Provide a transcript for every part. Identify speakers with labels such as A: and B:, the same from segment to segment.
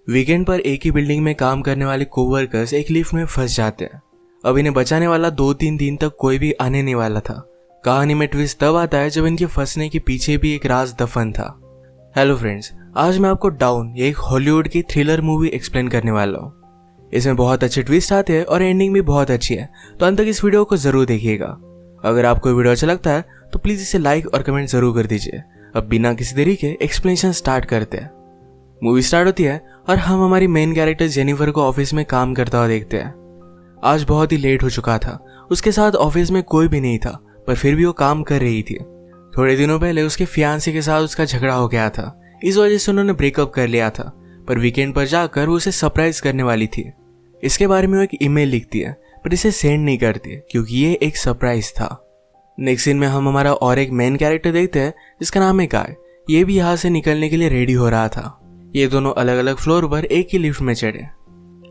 A: Weekend पर एक ही building में काम करने वाले कोवर्कर्स एक लिफ्ट में फंस जाते हैं। अब इन्हें बचाने वाला 2-3 दिन तक कोई भी आने नहीं वाला था। कहानी में ट्विस्ट तब आता है जब इनके फंसने के पीछे भी एक राज दफन था। हेलो फ्रेंड्स, आज मैं आपको डाउन ये एक हॉलीवुड की थ्रिलर मूवी एक्सप्लेन करने वाला हूँ। इसमें बहुत अच्छे ट्विस्ट आते हैं और एंडिंग भी बहुत अच्छी है, तो अंत तक इस वीडियो को जरूर देखिएगा। अगर आपको वीडियो अच्छा लगता है तो प्लीज इसे लाइक और कमेंट जरूर कर दीजिए। अब बिना किसी देरी के एक्सप्लेनेशन स्टार्ट करते हैं। मूवी स्टार्ट होती है और हम हमारी मेन कैरेक्टर जेनिफर को ऑफिस में काम करता हुआ देखते हैं। आज बहुत ही लेट हो चुका था। उसके साथ ऑफिस में कोई भी नहीं था, पर फिर भी वो काम कर रही थी। थोड़े दिनों पहले उसके फियांसे के साथ उसका झगड़ा हो गया था, इस वजह से उन्होंने ब्रेकअप कर लिया था। पर वीकेंड पर जाकर वो उसे सरप्राइज करने वाली थी। इसके बारे में वो एक ईमेल लिखती है, पर इसे सेंड नहीं करती क्योंकि ये एक सरप्राइज था। नेक्स्ट सीन में हम हमारा और एक मेन कैरेक्टर देखते हैं जिसका नाम है गाय। ये भी यहाँ से निकलने के लिए रेडी हो रहा था। ये दोनों अलग अलग फ्लोर पर एक ही लिफ्ट में चढ़े।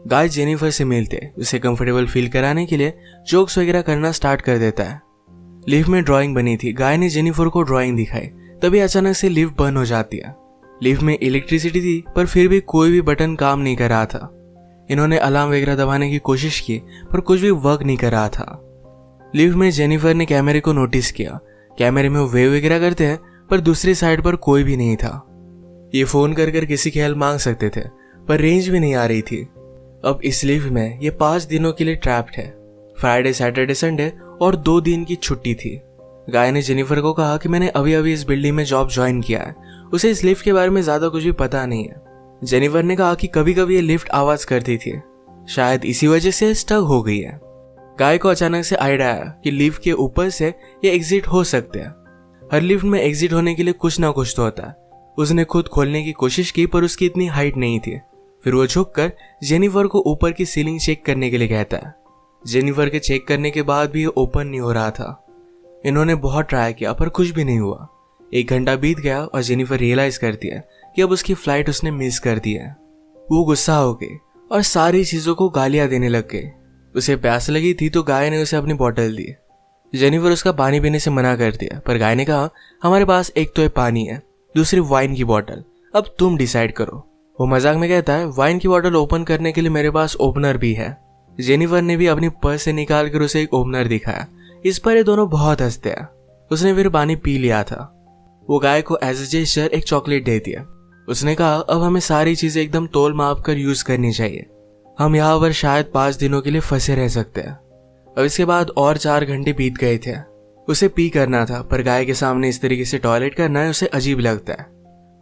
A: गाय जेनिफर से मिलते उसे कंफर्टेबल फील कराने के लिए जोक्स वगैरह करना स्टार्ट कर देता है। लिफ्ट में ड्राइंग बनी थी। गाय ने जेनिफर को ड्राइंग दिखाई, तभी अचानक से लिफ्ट बंद हो जाती है। लिफ्ट में इलेक्ट्रिसिटी थी, पर फिर भी कोई भी बटन काम नहीं कर रहा था। इन्होंने अलार्म वगैरह दबाने की कोशिश की, पर कुछ भी वर्क नहीं कर रहा था। लिफ्ट में जेनिफर ने कैमरे को नोटिस किया। कैमरे में वो वेव वगैरह करते हैं, पर दूसरी साइड पर कोई भी नहीं था। ये फोन कर किसी की हेल्प मांग सकते थे, पर रेंज भी नहीं आ रही थी। अब इस लिफ्ट में ये 5 दिनों के लिए ट्रैप्ड है। फ्राइडे, सैटरडे, संडे और 2 दिन की छुट्टी थी। गाय ने जेनिफर को कहा कि मैंने अभी अभी इस बिल्डिंग में जॉब ज्वाइन किया है, उसे इस लिफ्ट के बारे में ज्यादा कुछ भी पता नहीं है। जेनिफर ने कहा कि कभी कभी ये लिफ्ट आवाज करती थी, शायद इसी वजह से स्टक हो गई है। गाय को अचानक से आइडिया आया कि लिफ्ट के ऊपर से ये एग्जिट हो सकते हैं। हर लिफ्ट में एग्जिट होने के लिए कुछ ना कुछ तो होता है। उसने खुद खोलने की कोशिश की, पर उसकी इतनी हाइट नहीं थी। फिर वो झुककर जेनिफर को ऊपर की सीलिंग चेक करने के लिए कहता है। जेनिफर के चेक करने के बाद भी ये ओपन नहीं हो रहा था। इन्होंने बहुत ट्राई किया, पर कुछ भी नहीं हुआ। 1 घंटा बीत गया और जेनिफर रियलाइज करती है कि अब उसकी फ्लाइट उसने मिस कर दी है। वो गुस्सा हो गई और सारी चीजों को गालियां देने लग गई। उसे प्यास लगी थी तो गाय ने उसे अपनी बोतल दी। जेनिफर उसका पानी पीने से मना कर दिया, पर गाय ने कहा हमारे पास एक तो पानी है, दूसरी वाइन की बोतल, अब तुम डिसाइड करो। वो मजाक में कहता है वाइन की बोतल ओपन करने के लिए मेरे पास ओपनर भी है। जेनिफर ने भी अपनी पर्स से निकाल कर उसे एक ओपनर दिखाया। इस पर ये दोनों बहुत हंसते हैं। उसने फिर पानी पी लिया था। वो गाय को एज ए जेस्चर एक चॉकलेट दे दिया। उसने कहा अब हमें सारी चीजें एकदम तोल माप कर यूज करनी चाहिए। हम यहाँ पर शायद 5 दिनों के लिए फंसे रह सकते हैं। अब इसके बाद और 4 घंटे बीत गए थे। उसे पी करना था, पर गाय के सामने इस तरीके से टॉयलेट करना है उसे अजीब लगता है।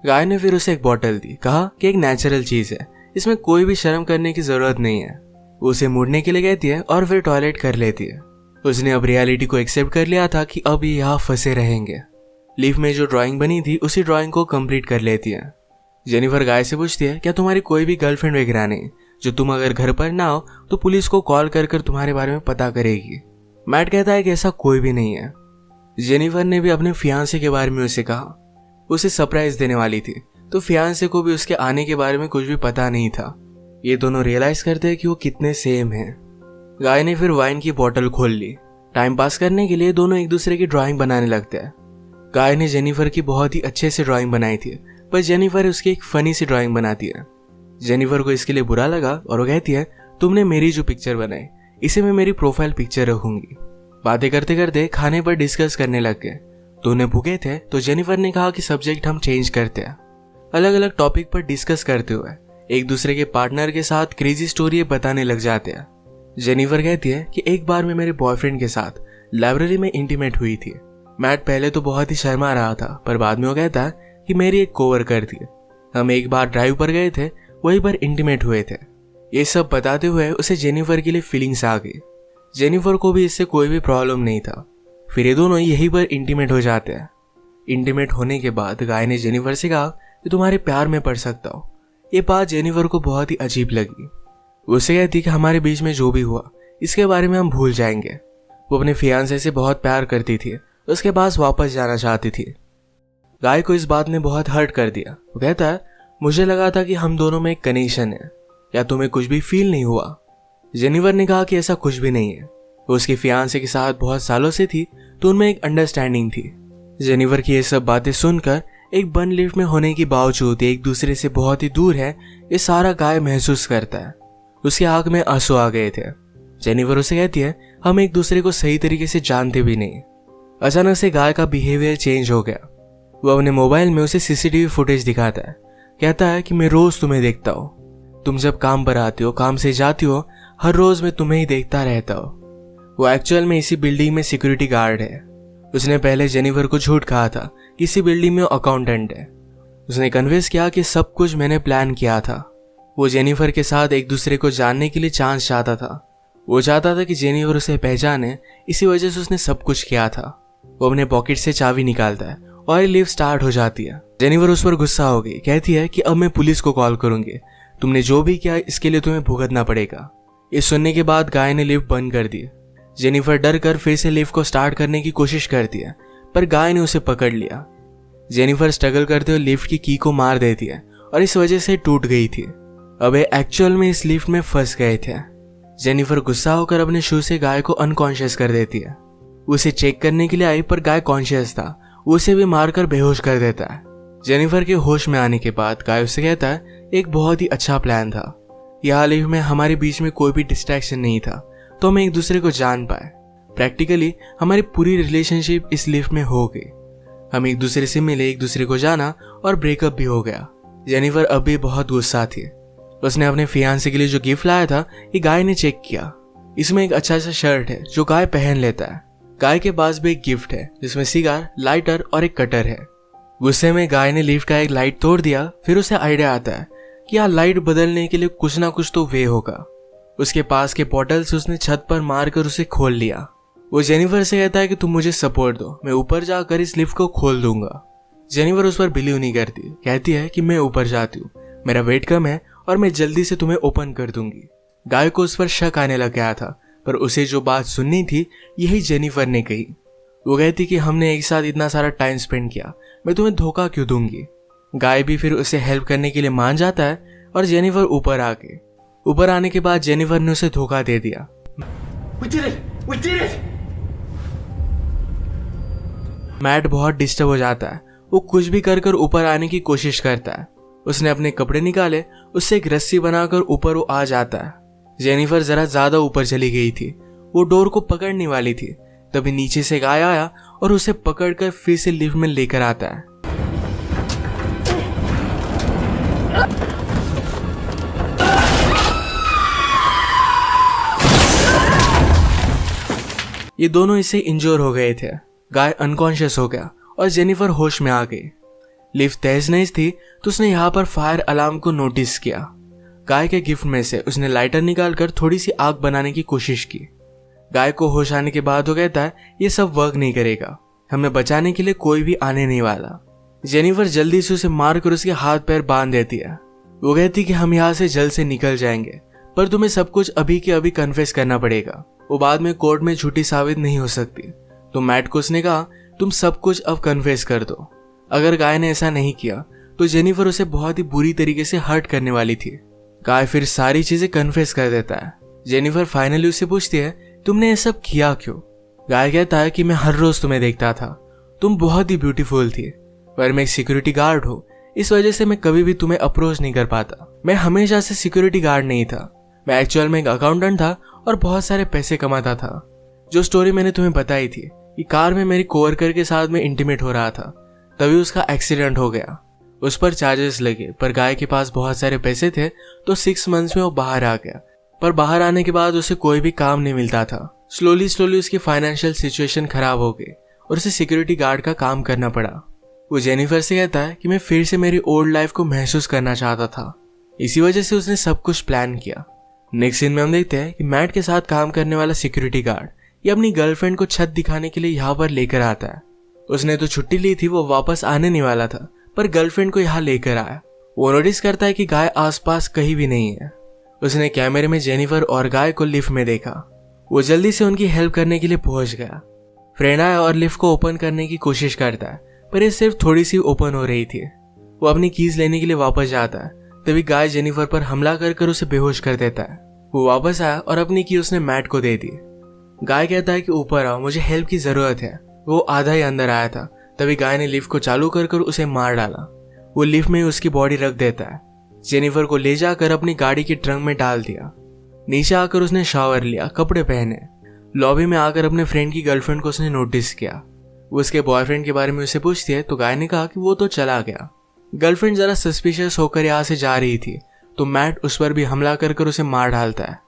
A: गाय ने फिर उसे एक बोतल दी, कहा कि एक नेचुरल चीज है, इसमें कोई भी शर्म करने की जरूरत नहीं है। वो उसे मुड़ने के लिए कहती है और फिर टॉयलेट कर लेती है। उसने अब रियलिटी को एक्सेप्ट कर लिया था कि अब ये यहाँ फंसे रहेंगे। लिफ्ट में जो ड्राइंग बनी थी उसी ड्राइंग को कंप्लीट कर लेती है। जेनिफर गाय से पूछती है क्या तुम्हारी कोई भी गर्लफ्रेंड वगैरह नहीं, जो तुम अगर घर पर ना हो तो पुलिस को कॉल कर तुम्हारे बारे में पता करेगी। मैट कहता है कि ऐसा कोई भी नहीं है। जेनिफर ने भी अपने फियांसे के बारे में उसे कहा। उसे सरप्राइज देने वाली थी, तो फियांसे को भी उसके आने के बारे में कुछ भी पता नहीं था। ये दोनों रियलाइज करते हैं कि वो कितने सेम हैं। गाय ने फिर वाइन की बोतल खोल ली। टाइम पास करने के लिए दोनों एक दूसरे की ड्राइंग बनाने लगते हैं। गाय ने जेनिफर की बहुत ही अच्छे से ड्राइंग बनाई थी, पर जेनिफर उसकी एक फनी सी ड्राइंग बनाती है। जेनिफर को इसके लिए बुरा लगा और वो कहती है तुमने मेरी जो पिक्चर बनाई इसे मैं मेरी प्रोफाइल पिक्चर रखूंगी। बातें करते करते खाने पर डिस्कस करने लग गए। दोनों भूखे थे तो जेनिफर ने कहा कि सब्जेक्ट हम चेंज करते हैं। अलग अलग टॉपिक पर डिस्कस करते हुए एक दूसरे के पार्टनर के साथ क्रेजी स्टोरी बताने लग जाते हैं। जेनिफर कहती है कि एक बार मैं मेरे बॉयफ्रेंड के साथ लाइब्रेरी में इंटीमेट हुई थी। मैट पहले तो बहुत ही शर्मा रहा था, पर बाद में वो कहता है कि मेरी एक कोवर्कर थी। हम एक बार ड्राइव पर गए थे, वहीं पर इंटीमेट हुए थे। ये सब बताते हुए उसे जेनिफर के लिए फीलिंग्स आ गई। जेनिफर को भी इससे कोई भी प्रॉब्लम नहीं था। फिर ये दोनों यहीं पर इंटीमेट हो जाते हैं। इंटीमेट होने के बाद गाय ने जेनिफर से कहा कि तुम्हारे प्यार में पड़ सकता हो। ये बात जेनिफर को बहुत ही अजीब लगी। उसे कहती कि हमारे बीच में जो भी हुआ इसके बारे में हम भूल जाएंगे। वो अपने फियांसे से बहुत प्यार करती थी, उसके पास वापस जाना चाहती थी। गाय को इस बात ने बहुत हर्ट कर दिया। वो कहता है मुझे लगा था कि हम दोनों में एक कनेक्शन है, या तुम्हें कुछ भी फील नहीं हुआ। जेनिफर ने कहा कि ऐसा कुछ भी नहीं है। वो उसके फियांसे के साथ बहुत सालों से थी, तो उनमें एक अंडरस्टैंडिंग थी। जेनिफर की ये सब बातें सुनकर एक बंद लिफ्ट में होने के बावजूद एक दूसरे से बहुत ही दूर है, ये सारा गाय महसूस करता है। उसकी आंख में आंसू आ गए थे। जेनिफर उसे कहती है हम एक दूसरे को सही तरीके से जानते भी नहीं। अचानक से गाय का बिहेवियर चेंज हो गया। वो अपने मोबाइल में उसे सीसीटीवी फुटेज दिखाता है। कहता है कि मैं रोज तुम्हें देखता हूँ, तुम जब काम पर आती हो, काम से जाती हो, हर रोज मैं तुम्हें ही देखता रहता हूँ। वो एक्चुअल में इसी बिल्डिंग में सिक्योरिटी गार्ड है। उसने पहले जेनिफर को झूठ कहा था कि इसी बिल्डिंग में अकाउंटेंट है। उसने कन्विंस किया कि सब कुछ मैंने प्लान किया था। वो जेनिफर के साथ एक दूसरे को जानने के लिए चांस चाहता था। वो चाहता था कि जेनिफर उसे पहचाने, इसी वजह से उसने सब कुछ किया था। वो अपने पॉकेट से चाबी निकालता है और लिफ्ट स्टार्ट हो जाती है। जेनिफर उस पर गुस्सा हो गई, कहती है कि अब मैं पुलिस को कॉल करूंगी, तुमने जो भी किया इसके लिए तुम्हें भुगतना पड़ेगा। ये सुनने के बाद गाय ने लिफ्ट बंद कर दी। जेनिफर डर कर फिर से लिफ्ट को स्टार्ट करने की कोशिश करती है, पर गाय ने उसे पकड़ लिया। जेनिफर स्ट्रगल करते हुए लिफ्ट की की को मार देती है और इस वजह से टूट गई थी। अब एक्चुअल में इस लिफ्ट में फंस गए थे। जेनिफर गुस्सा होकर अपने शू से गाय को अनकॉन्शियस कर देती है। उसे चेक करने के लिए आई, पर गाय कॉन्शियस था। उसे भी मारकर बेहोश कर देता है। जेनिफर के होश में आने के बाद गाय उससे कहता है एक बहुत ही अच्छा प्लान था। यहाँ लिफ्ट में हमारे बीच में कोई भी डिस्ट्रैक्शन नहीं था, तो हम एक दूसरे को जान पाए। प्रैक्टिकली हमारी पूरी रिलेशनशिप इस लिफ्ट में हो गई। हम एक दूसरे से मिले, एक दूसरे को जाना और ब्रेकअप भी हो गया। जेनिफर अब भी बहुत गुस्सा थी। उसने अपने फियांसे के लिए जो गिफ्ट लाया था ये गाय ने चेक किया। इसमें एक अच्छा सा शर्ट है जो गाय पहन लेता है। गाय के पास भी एक गिफ्ट है जिसमें सिगार, लाइटर और एक कटर है। गुस्से में गाय ने लिफ्ट का एक लाइट तोड़ दिया। फिर उसे आइडिया आता है कि यहाँ लाइट बदलने के लिए कुछ ना कुछ तो वे होगा। उसके पास के पोर्टल से उसने छत पर मारकर उसे खोल लिया। वो जेनिफर से कहता है कि तुम मुझे सपोर्ट दो, मैं ऊपर जाकर इस लिफ्ट को खोल दूंगा। जेनिफर उस पर बिलीव नहीं करती, कहती है कि मैं ऊपर जाती हूँ, मेरा वेट कम है और मैं जल्दी से तुम्हें ओपन कर दूंगी। गाय को उस पर शक आने लग गया था, पर उसे जो बात सुननी थी यही जेनिफर ने कही। वो कहती कि हमने एक साथ इतना सारा टाइम स्पेंड किया, मैं तुम्हें धोखा क्यों दूंगी। गाय भी फिर उसे हेल्प करने के लिए मान जाता है और जेनिफर ऊपर आ गई। ऊपर आने के बाद जेनिफर ने उसे धोखा दे दिया। We did it! मैट बहुत डिस्टर्ब हो जाता है। वो कुछ भी कर कर ऊपर आने की कोशिश करता है। उसने अपने कपड़े निकाले, उससे एक रस्सी बनाकर ऊपर वो आ जाता है। जेनिफर जरा ज्यादा ऊपर चली गई थी। वो डोर को पकड़ने वाली थी, तभी नीचे से गाय आया और उसे पकड़कर फिर से लिफ्ट में लेकर आता है। ये दोनों इससे इंजोर हो गए थे। गाय अनकॉन्शियस हो गया और जेनिफर होश में आ गई। लिफ्ट तेज नहीं थी तो उसने यहाँ पर फायर अलार्म को नोटिस किया। गाय के गिफ्ट में से उसने लाइटर निकालकर थोड़ी सी आग बनाने की कोशिश की। गाय को होश आने के बाद वो कहता है ये सब वर्क नहीं करेगा, हमें बचाने के लिए कोई भी आने नहीं वाला। जेनिफर जल्दी से उसे मारकर उसके हाथ पैर बांध देती है। वो कहती कि हम यहाँ से जल्द से निकल जाएंगे, पर तुम्हें सब कुछ अभी के अभी कन्फेस करना पड़ेगा, वो बाद में कोर्ट में झूठी साबित नहीं हो सकती। तो मैट को उसने कहा तुम सब कुछ अब कन्फेस कर दो। अगर गाय ने ऐसा नहीं किया तो जेनिफर उसे बहुत ही बुरी तरीके से हर्ट करने वाली थी। गाय फिर सारी चीजें कन्फेस कर देता है। जेनिफर फाइनली उससे पूछती है तुमने ये सब किया क्यों। गाय कहता है कि मैं हर रोज तुम्हें देखता था, तुम बहुत ही ब्यूटीफुल थी, पर मैं एक सिक्योरिटी गार्ड हूँ, इस वजह से मैं कभी भी तुम्हें अप्रोच नहीं कर पाता। मैं हमेशा से सिक्योरिटी गार्ड नहीं था, मैं एक्चुअल में एक अकाउंटेंट था और बहुत सारे पैसे कमाता था। जो स्टोरी मैंने तुम्हें बताई थी कि कार में मेरी कोवर्कर के साथ में इंटीमेट हो रहा था, तभी उसका एक्सीडेंट हो गया। उस पर चार्जेस लगे, पर गाय के पास बहुत सारे पैसे थे तो 6 मंथ्स में वो बाहर आ गया। पर बाहर आने के बाद उसे कोई भी काम नहीं मिलता था। स्लोली उसकी फाइनेंशियल सिचुएशन खराब हो गई और उसे सिक्योरिटी गार्ड का काम करना पड़ा। वो जेनिफर से कहता है कि मैं फिर से मेरी ओल्ड लाइफ को महसूस करना चाहता था, इसी वजह से उसने सब कुछ प्लान किया। नेक्स्ट सीन में हम देखते हैं कि मैट के साथ काम करने वाला सिक्योरिटी गार्ड ये अपनी गर्लफ्रेंड को छत दिखाने के लिए यहाँ पर लेकर आता है। उसने तो छुट्टी ली थी, वो वापस आने नहीं वाला था, पर गर्लफ्रेंड को यहाँ लेकर आया। वो नोटिस करता है कि गाय आसपास कहीं भी नहीं है। उसने कैमरे में जेनिफर और गाय को लिफ्ट में देखा। वो जल्दी से उनकी हेल्प करने के लिए पहुंच गया। फ्रेंड आया और लिफ्ट को ओपन करने की कोशिश करता है, पर ये सिर्फ थोड़ी सी ओपन हो रही थी। वो अपनी कीज लेने के लिए वापस जाता है, तभी गाय जेनिफर पर हमला कर उसे बेहोश कर देता है। वो वापस आया और अपनी की उसने मैट को दे दी। गाय कहता है कि ऊपर आओ, मुझे हेल्प की जरूरत है। वो आधा ही अंदर आया था तभी गाय ने लिफ्ट को चालू कर उसे मार डाला। वो लिफ्ट में उसकी बॉडी रख देता है। जेनिफर को ले जाकर अपनी गाड़ी के ट्रंक में डाल दिया। नीचे आकर उसने शावर लिया, कपड़े पहने। लॉबी में आकर अपने फ्रेंड की गर्लफ्रेंड को उसने नोटिस किया। वो उसके बॉयफ्रेंड के बारे में उसे पूछती है तो गाय ने कहा कि वो तो चला गया। गर्लफ्रेंड जरा सस्पिशियस होकर यहाँ से जा रही थी तो मैट उस पर भी हमला कर उसे मार डालता है।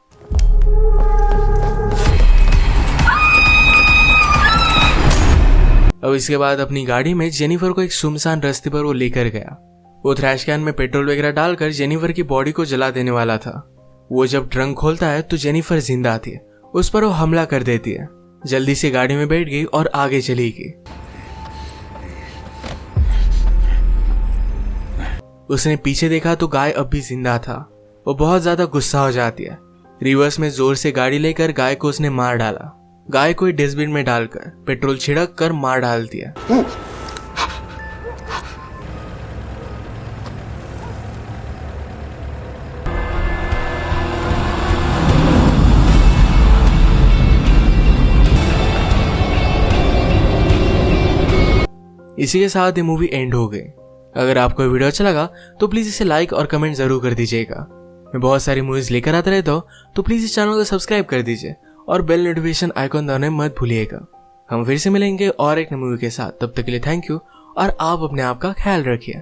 A: अब इसके बाद अपनी गाड़ी में जेनिफर को एक सुनसान रास्ते पर वो लेकर गया। वो थ्रैश कैन में पेट्रोल वगैरह डालकर जेनिफर की बॉडी को जला देने वाला था। वो जब ट्रंक खोलता है तो जेनिफर जिंदा थी। उस पर वो हमला कर देती है। जल्दी से गाड़ी में बैठ गई और आगे चली गई। उसने पीछे देखा तो गाय अब भी जिंदा था। वो बहुत ज्यादा गुस्सा हो जाती है। रिवर्स में जोर से गाड़ी लेकर गाय को उसने मार डाला। गाय को डस्टबिन में डालकर पेट्रोल छिड़क कर मार डाल दिया। इसी के साथ ये मूवी एंड हो गई। अगर आपको ये वीडियो अच्छा लगा तो प्लीज इसे लाइक और कमेंट जरूर कर दीजिएगा। मैं बहुत सारी मूवीज लेकर आता रहता हूँ तो प्लीज इस चैनल को सब्सक्राइब कर दीजिए और बेल नोटिफिकेशन आइकॉन दबाना मत भूलिएगा। हम फिर से मिलेंगे और एक नई मूवी के साथ। तब तक के लिए थैंक यू और आप अपने आप का ख्याल रखिए।